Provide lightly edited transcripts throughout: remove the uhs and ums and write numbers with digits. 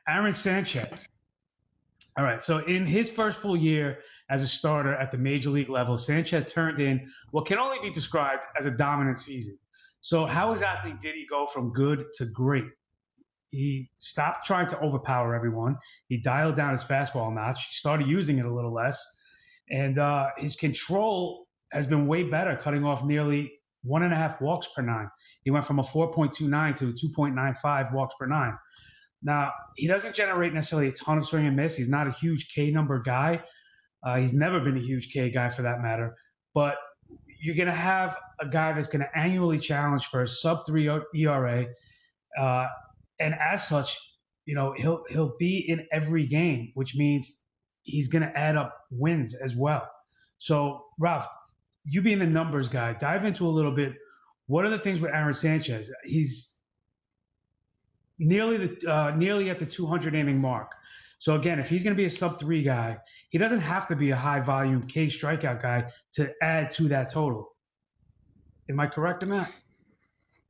Aaron Sanchez. All right. So in his first full year as a starter at the major league level, Sanchez turned in what can only be described as a dominant season. So how exactly did he go from good to great? He stopped trying to overpower everyone. He dialed down his fastball a notch. He started using it a little less. And his control has been way better, cutting off nearly 1.5 walks per nine. He went from a 4.29 to a 2.95 walks per nine. Now, he doesn't generate necessarily a ton of swing and miss. He's not a huge K number guy. He's never been a huge K guy for that matter. But you're going to have a guy that's going to annually challenge for a sub 3 ERA. And as such, he'll be in every game, which means he's going to add up wins as well. So, Ralph, you being the numbers guy, dive into a little bit. What are the things with Aaron Sanchez? He's nearly at the 200 inning mark. So again, if he's going to be a sub 3 guy, he doesn't have to be a high volume K strikeout guy to add to that total. Am I correct in that?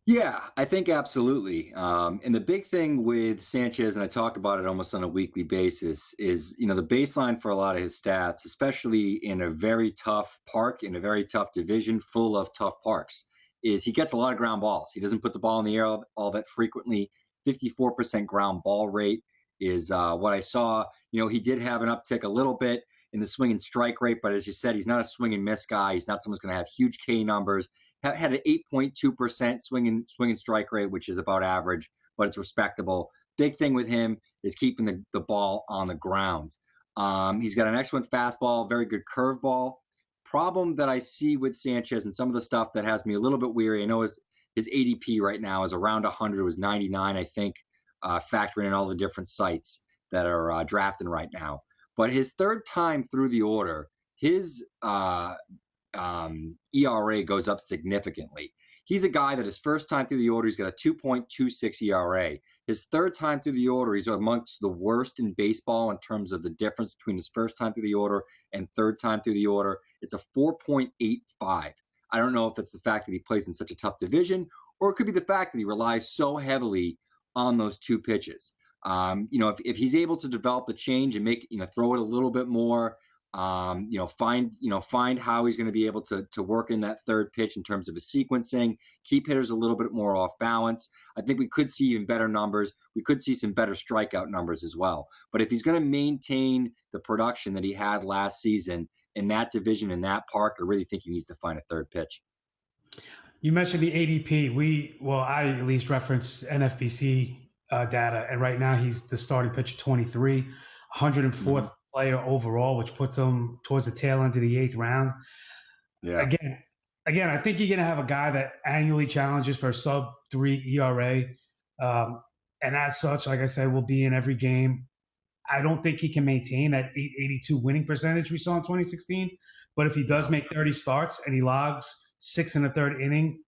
Yeah, I think absolutely. And the big thing with Sanchez, and I talk about it almost on a weekly basis, is, the baseline for a lot of his stats, especially in a very tough park, in a very tough division full of tough parks, is he gets a lot of ground balls. He doesn't put the ball in the air all that frequently. 54% ground ball rate is what I saw. He did have an uptick a little bit in the swing and strike rate, but as you said, he's not a swing and miss guy. He's not someone who's going to have huge K numbers. Had an 8.2% swing and strike rate, which is about average, but it's respectable. Big thing with him is keeping the ball on the ground. He's got an excellent fastball, very good curveball. Problem that I see with Sanchez and some of the stuff that has me a little bit weary, I know his ADP right now is around 100. It was 99, I think, factoring in all the different sites that are drafting right now. But his third time through the order, his ERA goes up significantly. He's a guy that his first time through the order, he's got a 2.26 ERA. His third time through the order, he's amongst the worst in baseball in terms of the difference between his first time through the order and third time through the order. It's a 4.85. I don't know if it's the fact that he plays in such a tough division, or it could be the fact that he relies so heavily on those two pitches. If he's able to develop the change and throw it a little bit more, find how he's going to be able to work in that third pitch in terms of his sequencing, keep hitters a little bit more off balance. I think we could see even better numbers. We could see some better strikeout numbers as well. But if he's going to maintain the production that he had last season in that division, in that park, I really think he needs to find a third pitch. You mentioned the ADP. I at least reference NFBC data, and right now he's the starting pitcher 23, 104th player overall, which puts him towards the tail end of the 8th round. Yeah. Again, I think you're going to have a guy that annually challenges for a sub 3 ERA, and as such, like I said, will be in every game. I don't think he can maintain that 882 winning percentage we saw in 2016, but if he does make 30 starts and he logs 6 1/3 inning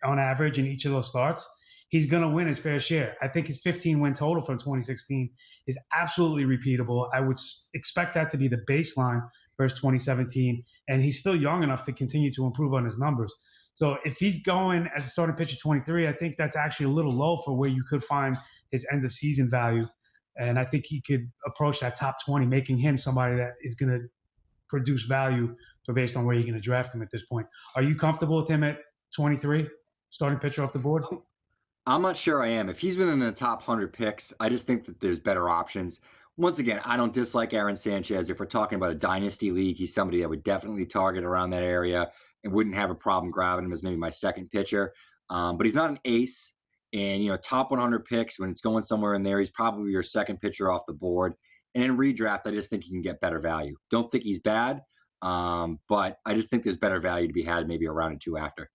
on average in each of those starts, he's going to win his fair share. I think his 15-win total from 2016 is absolutely repeatable. I would expect that to be the baseline versus 2017, and he's still young enough to continue to improve on his numbers. So if he's going as a starting pitcher 23, I think that's actually a little low for where you could find his end-of-season value, and I think he could approach that top 20, making him somebody that is going to produce value based on where you're going to draft him at this point. Are you comfortable with him at 23, starting pitcher off the board? I'm not sure I am. If he's been in the top 100 picks, I just think that there's better options. Once again, I don't dislike Aaron Sanchez. If we're talking about a dynasty league, he's somebody I would definitely target around that area and wouldn't have a problem grabbing him as maybe my second pitcher. But he's not an ace. And, top 100 picks, when it's going somewhere in there, he's probably your second pitcher off the board. And in redraft, I just think he can get better value. Don't think he's bad, but I just think there's better value to be had maybe a round or two after.